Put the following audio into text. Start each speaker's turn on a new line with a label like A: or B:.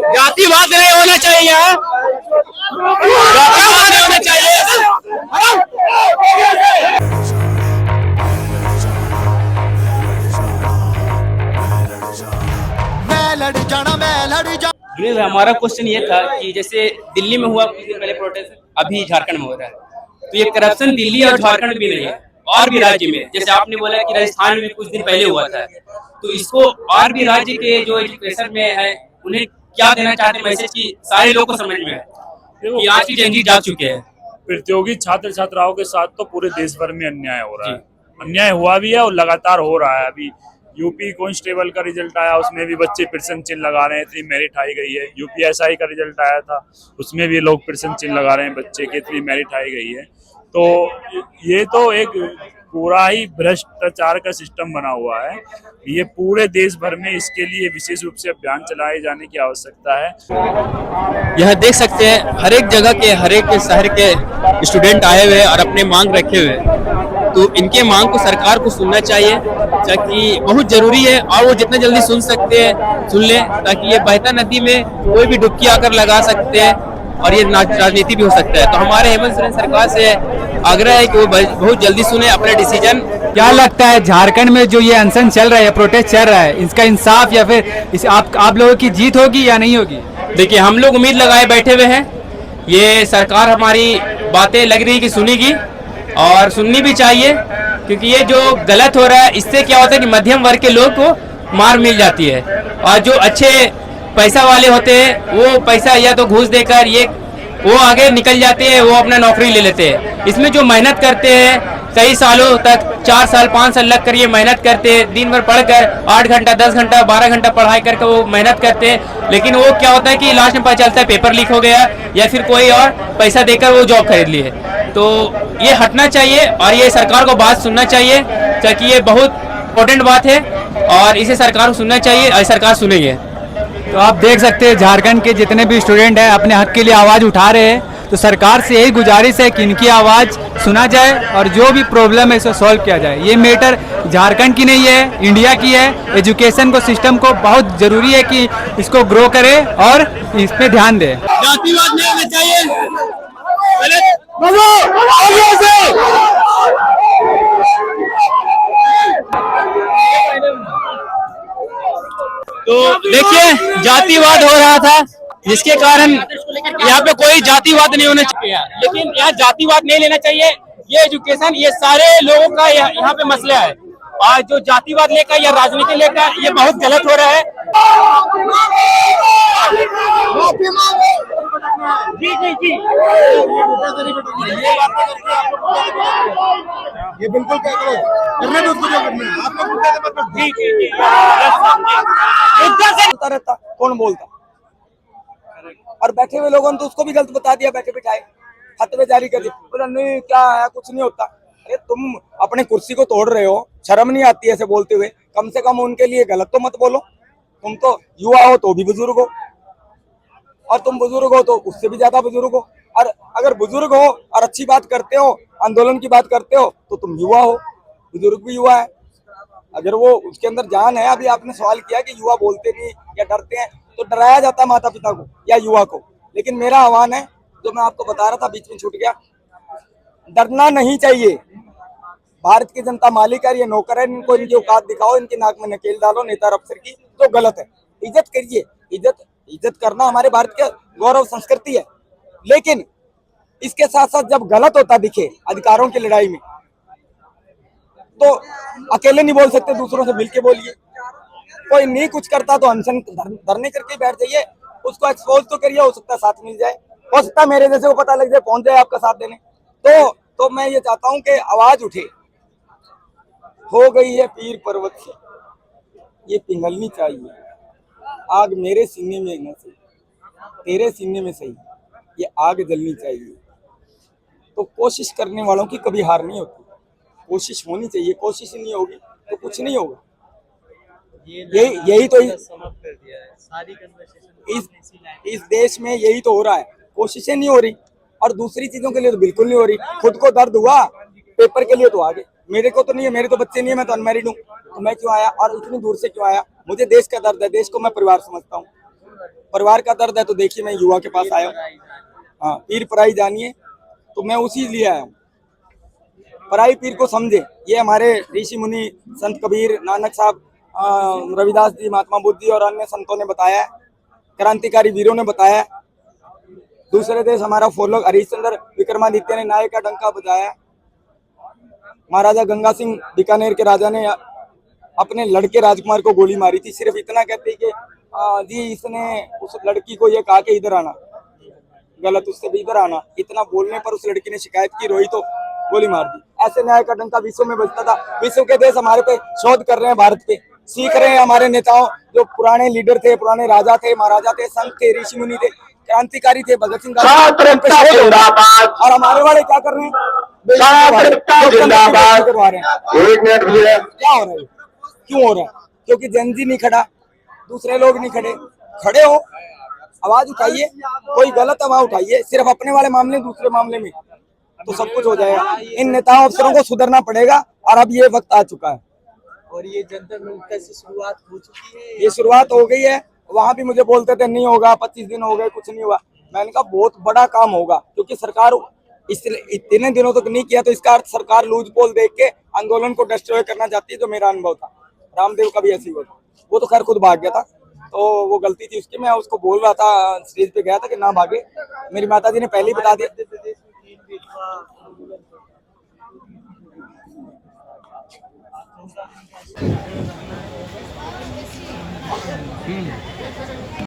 A: जातिवाद नहीं होना चाहिए, जातिवाद नहीं होना चाहिए। हमारा क्वेश्चन ये था कि जैसे दिल्ली में हुआ कुछ दिन पहले प्रोटेस्ट, अभी झारखंड में हो रहा है, तो ये करप्शन दिल्ली और झारखंड में भी नहीं है, और भी राज्य में, जैसे आपने बोला कि राजस्थान में भी कुछ दिन पहले हुआ था, तो इसको और भी राज्य के जो एजुकेशन में है उन्हें क्या देना चाहते हैं मैसेज की सारे लोगों को समझ में है कि आज की जनजी जाग चुके हैं।
B: प्रतियोगी छात्र छात्राओं के साथ तो पूरे देश भर में अन्याय हो रहा है, अन्याय हुआ भी है और लगातार हो रहा है। अभी यूपी कांस्टेबल का रिजल्ट आया, उसमें भी बच्चे पिरसन चिन्ह लगा रहे हैं, इतनी मेरिट आई गई है। यूपीएसआई का रिजल्ट आया था, उसमें भी लोग पिरसन चिन्ह लगा रहे हैं, बच्चे की इतनी मेरिट आई गई है। तो ये तो एक पूरा ही भ्रष्टाचार का सिस्टम बना हुआ है। ये पूरे देश भर में इसके लिए विशेष रूप से अभियान चलाए जाने की आवश्यकता है।
A: यह देख सकते हैं हर एक जगह के हर एक शहर के स्टूडेंट आए हुए और अपने मांग रखे हुए, तो इनके मांग को सरकार को सुनना चाहिए, ताकि बहुत जरूरी है, और वो जितना जल्दी सुन सकते हैं सुन ले, ताकि ये बहता नदी में कोई भी डुबकी आकर लगा सकते हैं और ये राजनीति भी हो सकता है। तो हमारे हेमंत सोरेन सरकार से आग्रह है कि वो बहुत जल्दी सुने अपने डिसीजन।
C: क्या लगता है झारखंड में जो ये अनशन चल रहा है, प्रोटेस्ट चल रहा है, इसका इंसाफ या फिर आप लोगों की जीत होगी या नहीं होगी?
A: देखिए, हम लोग उम्मीद लगाए बैठे हुए हैं, ये सरकार हमारी बातें लग रही है कि सुनेगी, और सुननी भी चाहिए, क्योंकि ये जो गलत हो रहा है इससे क्या होता है कि मध्यम वर्ग के लोग को मार मिल जाती है, और जो अच्छे पैसा वाले होते हैं वो पैसा या तो घूस देकर वो आगे निकल जाते हैं, वो अपना नौकरी ले लेते हैं। इसमें जो मेहनत करते हैं कई सालों तक, 4 साल 5 साल लग कर ये मेहनत करते हैं, दिन भर पढ़कर 8 घंटा 10 घंटा 12 घंटा पढ़ाई करके वो मेहनत करते हैं, लेकिन वो क्या होता है कि लास्ट में पता चलता है पेपर लीक हो गया या फिर कोई और पैसा देकर वो जॉब खरीद ली है। तो ये हटना चाहिए और ये सरकार को बात सुनना चाहिए, क्योंकि ये बहुत इंपॉर्टेंट बात है और इसे सरकार को सुनना चाहिए और सरकार सुनेगी।
C: तो आप देख सकते हैं झारखंड के जितने भी स्टूडेंट हैं अपने हक के लिए आवाज़ उठा रहे हैं, तो सरकार से यही गुजारिश है कि इनकी आवाज़ सुना जाए और जो भी प्रॉब्लम है इसे सॉल्व किया जाए। ये मैटर झारखंड की नहीं है, इंडिया की है। एजुकेशन को सिस्टम को बहुत ज़रूरी है कि इसको ग्रो करे और इस पे ध्यान दे।
A: जातिवाद नहीं होना चाहिए। तो देखिए, जातिवाद हो रहा था जिसके कारण यहाँ पे कोई जातिवाद नहीं होना चाहिए, लेकिन यहाँ जातिवाद नहीं लेना चाहिए। ये एजुकेशन, ये सारे लोगों का यहाँ पे मसला है, और जो जातिवाद लेकर या राजनीति लेकर ये बहुत गलत हो रहा है। जी जी जी,
D: ये बिल्कुल करने दो उसको, जो करना है आप लोग मुद्दे पे मत।
A: जी जी जी,
D: रहता कौन बोलता, और बैठे हुए लोगों ने तो उसको भी गलत बता दिया, बैठे बिठाए फतवे जारी कर दिए, बोला नहीं क्या है कुछ नहीं होता। अरे तुम अपने कुर्सी को तोड़ रहे हो, शर्म नहीं आती ऐसे बोलते हुए? कम से कम उनके लिए गलत तो मत बोलो। तुम तो युवा हो तो भी बुजुर्ग हो, और तुम बुजुर्ग हो तो उससे भी ज्यादा बुजुर्ग हो, और अगर बुजुर्ग हो और अच्छी बात करते हो, आंदोलन की बात करते हो, तो तुम युवा हो, बुजुर्ग भी युवा है। अगर वो उसके अंदर जान है, अभी आपने सवाल किया कि युवा बोलते नहीं या डरते हैं, तो डराया जाता है माता पिता को या युवा को। लेकिन मेरा आह्वान है, जो मैं आपको बता रहा था बीच में छूट गया, डरना नहीं चाहिए। भारत की जनता मालिक है, ये नौकर है, इनको इनकी औकात दिखाओ, इनकी नाक में नकेल डालो नेता और अफसर की, तो गलत है। इज्जत करिए, इज्जत करना हमारे भारत के गौरव संस्कृति है। लेकिन इसके साथ साथ जब गलत होता दिखे अधिकारों की लड़ाई में, तो अकेले नहीं बोल सकते, दूसरों से मिलके बोलिए। कोई नहीं कुछ करता तो अनशन धरने करके बैठ जाइए, उसको एक्सपोज तो करिए, हो सकता है साथ मिल जाए, हो सकता है मेरे जैसे को पता लग जाए, पहुंच जाए आपका साथ देने। तो मैं ये चाहता हूं कि आवाज उठे। हो गई है पीर पर्वत से, ये पिघलनी चाहिए, आग मेरे सीने में न सही, तेरे सीने में सही, ये आग जलनी चाहिए। तो कोशिश करने वालों की कभी हार नहीं होती, कोशिश होनी चाहिए। कोशिश नहीं होगी तो कुछ नहीं होगा। यही तो इस देश में यही तो हो रहा है, कोशिशें नहीं हो रही, और दूसरी चीजों के लिए तो बिल्कुल नहीं हो रही। खुद को दर्द हुआ पेपर के लिए तो आगे, मेरे को तो नहीं है, मेरे तो बच्चे नहीं है, मैं तो अनमैरिड हूँ, तो मैं क्यों आया और इतनी दूर से क्यों आया? मुझे देश का दर्द है, देश को मैं परिवार समझता हूँ। परिवार का दर्द है तो देखिए मैं युवा के पास आया हूँ। हाँ, पीर पराई जानिए, तो मैं उसी लिए आया हूँ। पराई पीर को समझे, ये हमारे ऋषि मुनि संत कबीर, नानक साहब, रविदास जी, महात्मा बुद्ध जी और अन्य संतों ने बताया है, क्रांतिकारी वीरों ने बताया है। दूसरे देश हमारा फॉलो हरिश्चंद्र विक्रमादित्य ने न्याय का डंका बजाया। महाराजा गंगा सिंह बीकानेर के राजा ने अपने लड़के राजकुमार को गोली मारी थी, सिर्फ इतना कहते कि जी इसने उस लड़की को ये कहा कि इधर आना, गलत, उससे भी इधर आना, इतना बोलने पर उस लड़की ने शिकायत की, रोई तो गोली मार दी। ऐसे न्याय का डंका विश्व में बजता था। विश्व के देश हमारे पे शोध कर रहे हैं, भारत पे सीख रहे हैं। हमारे नेताओं, जो पुराने लीडर थे, पुराने राजा थे, महाराजा थे, संत थे, ऋषि मुनि थे, क्रांतिकारी थे, भगत सिंह, और हमारे वाले क्या कर रहे हैं? करवा रहे हैं। क्या हो रहा है? क्यों हो रहा है? क्योंकि जनजी नहीं खड़ा, दूसरे लोग नहीं खड़े। खड़े हो, आवाज उठाइए, कोई गलत आवाज उठाइए, सिर्फ अपने वाले मामले, दूसरे मामले में तो सब कुछ हो जाएगा। इन नेताओं अफसरों को सुधरना पड़ेगा और अब ये वक्त आ चुका है।
E: और ये जनता मिलकर से शुरुआत हो चुकी है,
D: ये शुरुआत हो गई है। वहां भी मुझे बोलते थे नहीं होगा, 25 दिन हो गए, कुछ नहीं हुआ। मैंने कहा बहुत बड़ा काम होगा, क्योंकि सरकार इतने दिनों तक नहीं किया, तो इसका अर्थ सरकार लूज पोल देख के आंदोलन को डिस्ट्रॉय करना चाहती है, जो मेरा अनुभव था। रामदेव का भी ऐसी हुआ, वो तो खैर खुद भाग गया था, तो वो गलती थी उसकी। मैं उसको बोल रहा था, स्टेज पे गया था कि ना भागे, मेरी माता जी ने पहले ही बता दिया।